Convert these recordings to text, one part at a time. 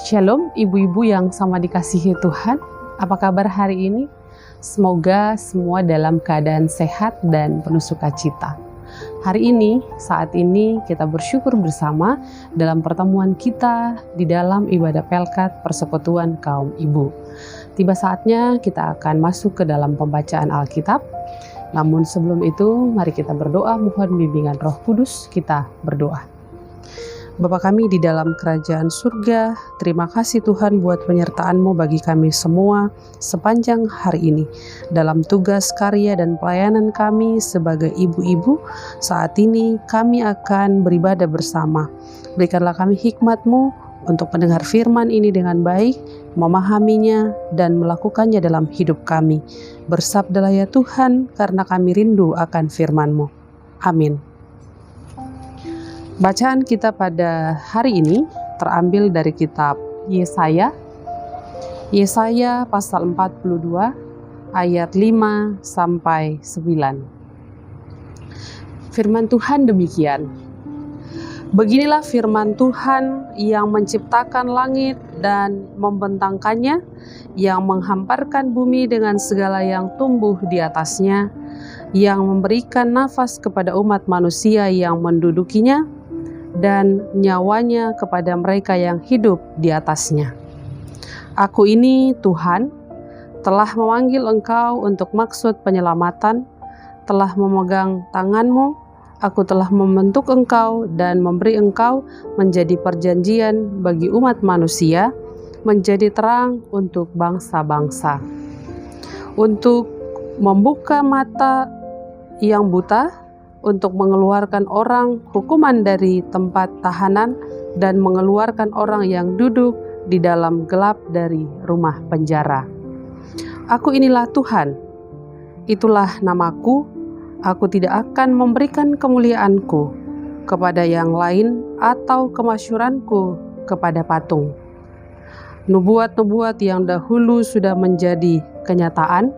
Shalom ibu-ibu yang sama dikasihi Tuhan. Apa kabar hari ini? Semoga semua dalam keadaan sehat dan penuh sukacita. Hari ini, saat ini kita bersyukur bersama dalam pertemuan kita di dalam ibadah Pelkat Persekutuan Kaum Ibu. Tiba saatnya kita akan masuk ke dalam pembacaan Alkitab. Namun sebelum itu, mari kita berdoa mohon bimbingan Roh Kudus. Kita berdoa. Bapa kami di dalam kerajaan surga, terima kasih Tuhan buat penyertaan-Mu bagi kami semua sepanjang hari ini. Dalam tugas karya dan pelayanan kami sebagai ibu-ibu, saat ini kami akan beribadah bersama. Berikanlah kami hikmat-Mu untuk mendengar firman ini dengan baik, memahaminya dan melakukannya dalam hidup kami. Bersabdalah ya Tuhan, karena kami rindu akan firman-Mu. Amin. Bacaan kita pada hari ini terambil dari kitab Yesaya. Yesaya pasal 42 ayat 5 sampai 9. Firman Tuhan demikian. Beginilah firman Tuhan yang menciptakan langit dan membentangkannya, yang menghamparkan bumi dengan segala yang tumbuh di atasnya, yang memberikan nafas kepada umat manusia yang mendudukinya, dan nyawanya kepada mereka yang hidup di atasnya. Aku ini Tuhan, telah memanggil engkau untuk maksud penyelamatan, telah memegang tanganmu, aku telah membentuk engkau dan memberi engkau menjadi perjanjian bagi umat manusia, menjadi terang untuk bangsa-bangsa, untuk membuka mata yang buta, untuk mengeluarkan orang hukuman dari tempat tahanan, dan mengeluarkan orang yang duduk di dalam gelap dari rumah penjara. Aku inilah Tuhan, itulah namaku. Aku tidak akan memberikan kemuliaanku kepada yang lain atau kemasyuranku kepada patung. Nubuat-nubuat yang dahulu sudah menjadi kenyataan,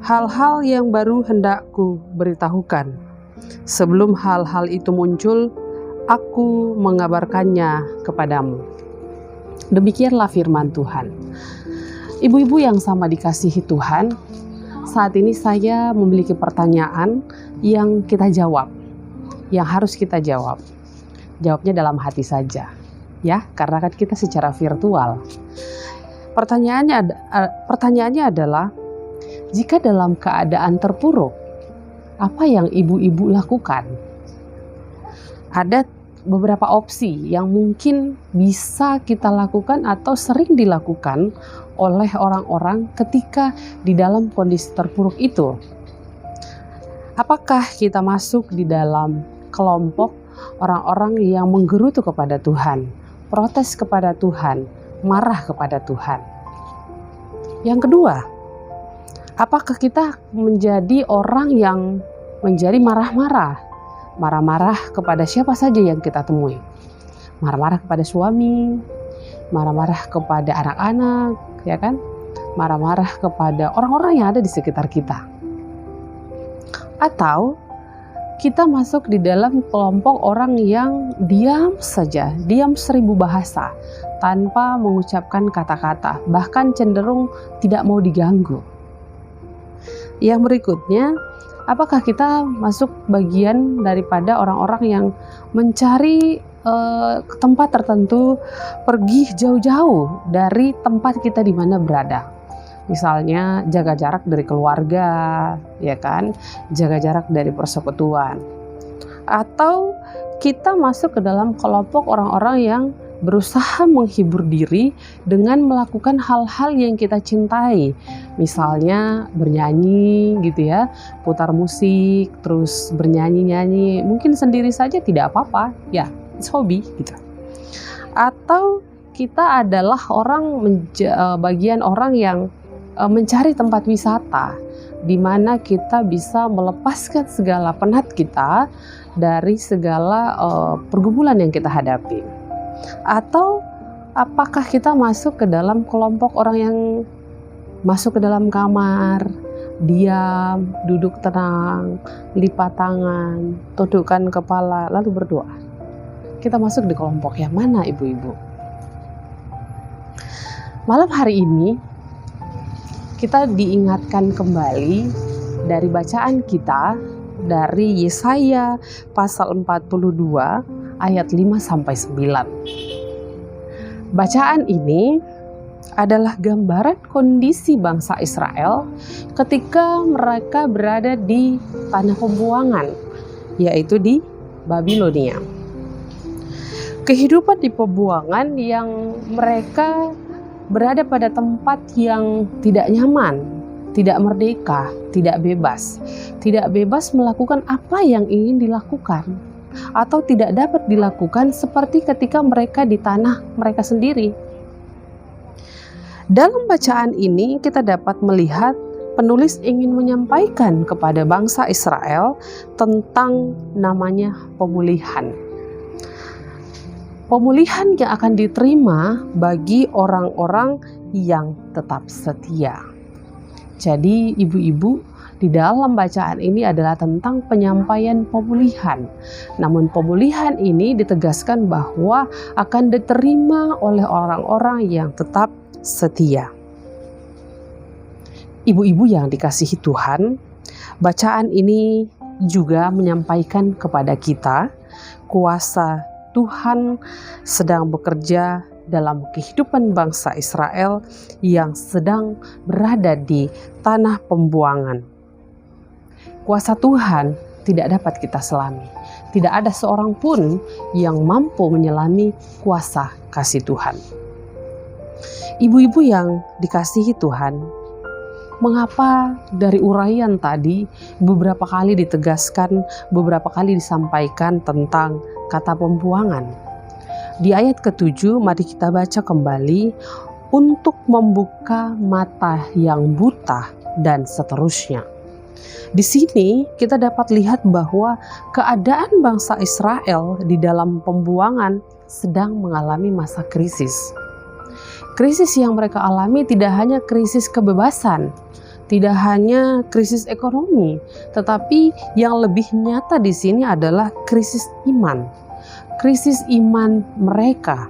hal-hal yang baru hendakku beritahukan. Sebelum hal-hal itu muncul, aku mengabarkannya kepadamu. Demikianlah firman Tuhan. Ibu-ibu yang sama dikasihi Tuhan, saat ini saya memiliki pertanyaan yang kita jawab, yang harus kita jawab. Jawabnya dalam hati saja, ya, karena kan kita secara virtual. Pertanyaannya adalah, jika dalam keadaan terpuruk, apa yang ibu-ibu lakukan? Ada beberapa opsi yang mungkin bisa kita lakukan atau sering dilakukan oleh orang-orang ketika di dalam kondisi terpuruk itu. Apakah kita masuk di dalam kelompok orang-orang yang menggerutu kepada Tuhan, protes kepada Tuhan, marah kepada Tuhan? Yang kedua, apakah kita menjadi orang yang menjadi marah-marah kepada siapa saja yang kita temui? Marah-marah kepada suami, marah-marah kepada anak-anak, ya kan? Marah-marah kepada orang-orang yang ada di sekitar kita. Atau kita masuk di dalam kelompok orang yang diam saja, diam seribu bahasa, tanpa mengucapkan kata-kata, bahkan cenderung tidak mau diganggu. Yang berikutnya, apakah kita masuk bagian daripada orang-orang yang mencari tempat tertentu, pergi jauh-jauh dari tempat kita di mana berada? Misalnya jaga jarak dari keluarga, ya kan? Jaga jarak dari persekutuan. Atau kita masuk ke dalam kelompok orang-orang yang berusaha menghibur diri dengan melakukan hal-hal yang kita cintai. Misalnya bernyanyi gitu ya, putar musik, terus bernyanyi-nyanyi. Mungkin sendiri saja tidak apa-apa, ya, it's hobi gitu. Atau kita adalah bagian orang yang mencari tempat wisata di mana kita bisa melepaskan segala penat kita dari segala pergumulan yang kita hadapi. Atau apakah kita masuk ke dalam kelompok orang yang masuk ke dalam kamar, diam, duduk tenang, lipat tangan, tundukkan kepala, lalu berdoa? Kita masuk di kelompok yang mana, ibu-ibu? Malam hari ini kita diingatkan kembali dari bacaan kita dari Yesaya pasal 42 ayat 5-9. Bacaan ini adalah gambaran kondisi bangsa Israel ketika mereka berada di tanah pembuangan, yaitu di Babilonia. Kehidupan di pembuangan yang mereka berada pada tempat yang tidak nyaman, tidak merdeka, tidak bebas melakukan apa yang ingin dilakukan, atau tidak dapat dilakukan seperti ketika mereka di tanah mereka sendiri. Dalam bacaan ini kita dapat melihat penulis ingin menyampaikan kepada bangsa Israel tentang namanya pemulihan. Pemulihan yang akan diterima bagi orang-orang yang tetap setia. Jadi ibu-ibu, di dalam bacaan ini adalah tentang penyampaian pemulihan. Namun pemulihan ini ditegaskan bahwa akan diterima oleh orang-orang yang tetap setia. Ibu-ibu yang dikasihi Tuhan, bacaan ini juga menyampaikan kepada kita kuasa Tuhan sedang bekerja dalam kehidupan bangsa Israel yang sedang berada di tanah pembuangan. Kuasa Tuhan tidak dapat kita selami. Tidak ada seorang pun yang mampu menyelami kuasa kasih Tuhan. Ibu-ibu yang dikasihi Tuhan, mengapa dari uraian tadi beberapa kali ditegaskan, beberapa kali disampaikan tentang kata pembuangan? Di ayat ke-7 mari kita baca kembali, untuk membuka mata yang buta dan seterusnya. Di sini kita dapat lihat bahwa keadaan bangsa Israel di dalam pembuangan sedang mengalami masa krisis. Krisis yang mereka alami tidak hanya krisis kebebasan, tidak hanya krisis ekonomi, tetapi yang lebih nyata di sini adalah krisis iman. Krisis iman mereka.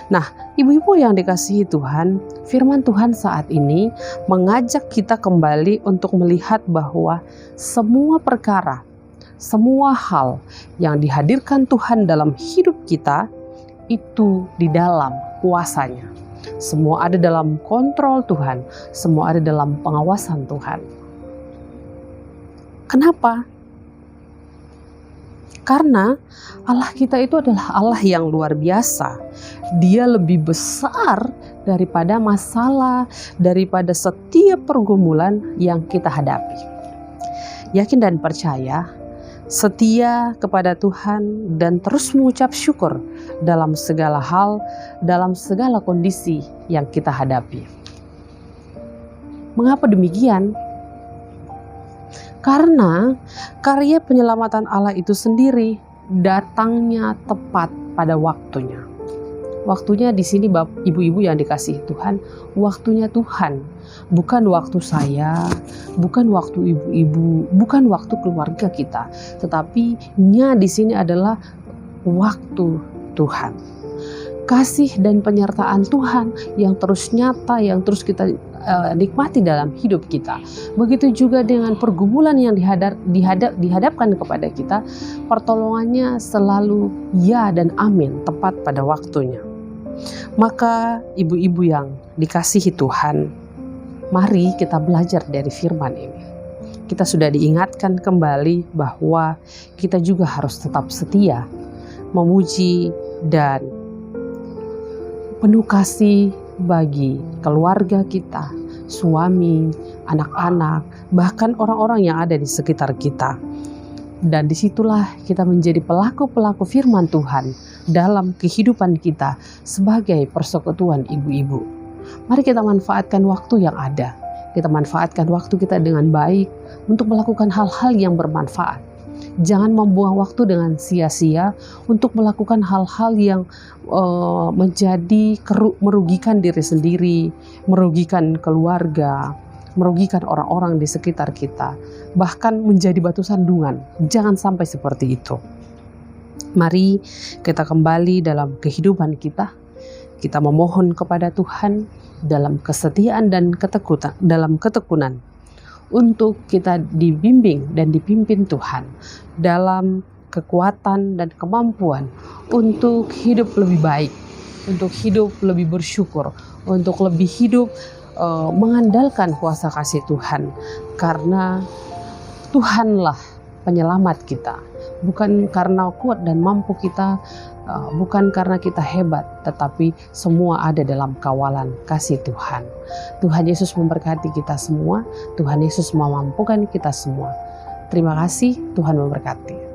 Nah, ibu-ibu yang dikasihi Tuhan, firman Tuhan saat ini mengajak kita kembali untuk melihat bahwa semua perkara, semua hal yang dihadirkan Tuhan dalam hidup kita itu di dalam kuasanya. Semua ada dalam kontrol Tuhan, semua ada dalam pengawasan Tuhan. Kenapa? Karena Allah kita itu adalah Allah yang luar biasa. Dia lebih besar daripada masalah, daripada setiap pergumulan yang kita hadapi. Yakin dan percaya, setia kepada Tuhan dan terus mengucap syukur dalam segala hal, dalam segala kondisi yang kita hadapi. Mengapa demikian? Karena karya penyelamatan Allah itu sendiri datangnya tepat pada waktunya. Waktunya di sini ibu-ibu yang dikasihi Tuhan, waktunya Tuhan, bukan waktu saya, bukan waktu ibu-ibu, bukan waktu keluarga kita, tetapi di sini adalah waktu Tuhan. Kasih dan penyertaan Tuhan yang terus nyata, yang terus kita nikmati dalam hidup kita. Begitu juga dengan pergumulan yang dihadapkan kepada kita, pertolongannya selalu ya dan amin, tepat pada waktunya. Maka ibu-ibu yang dikasihi Tuhan, mari kita belajar dari firman ini. Kita sudah diingatkan kembali bahwa kita juga harus tetap setia, memuji dan penuh kasih bagi keluarga kita, suami, anak-anak, bahkan orang-orang yang ada di sekitar kita. Dan disitulah kita menjadi pelaku-pelaku firman Tuhan dalam kehidupan kita sebagai persekutuan ibu-ibu. Mari kita manfaatkan waktu yang ada. Kita manfaatkan waktu kita dengan baik untuk melakukan hal-hal yang bermanfaat. Jangan membuang waktu dengan sia-sia untuk melakukan hal-hal yang merugikan diri sendiri, merugikan keluarga, merugikan orang-orang di sekitar kita, bahkan menjadi batu sandungan. Jangan sampai seperti itu. Mari kita kembali dalam kehidupan kita. Kita memohon kepada Tuhan dalam kesetiaan dan ketekunan untuk kita dibimbing dan dipimpin Tuhan dalam kekuatan dan kemampuan untuk hidup lebih baik, untuk hidup lebih bersyukur, untuk lebih hidup mengandalkan kuasa kasih Tuhan, karena Tuhanlah penyelamat kita. Bukan karena kuat dan mampu kita, bukan karena kita hebat, tetapi semua ada dalam kawalan kasih Tuhan. Tuhan Yesus memberkati kita semua, Tuhan Yesus memampukan kita semua. Terima kasih, Tuhan memberkati.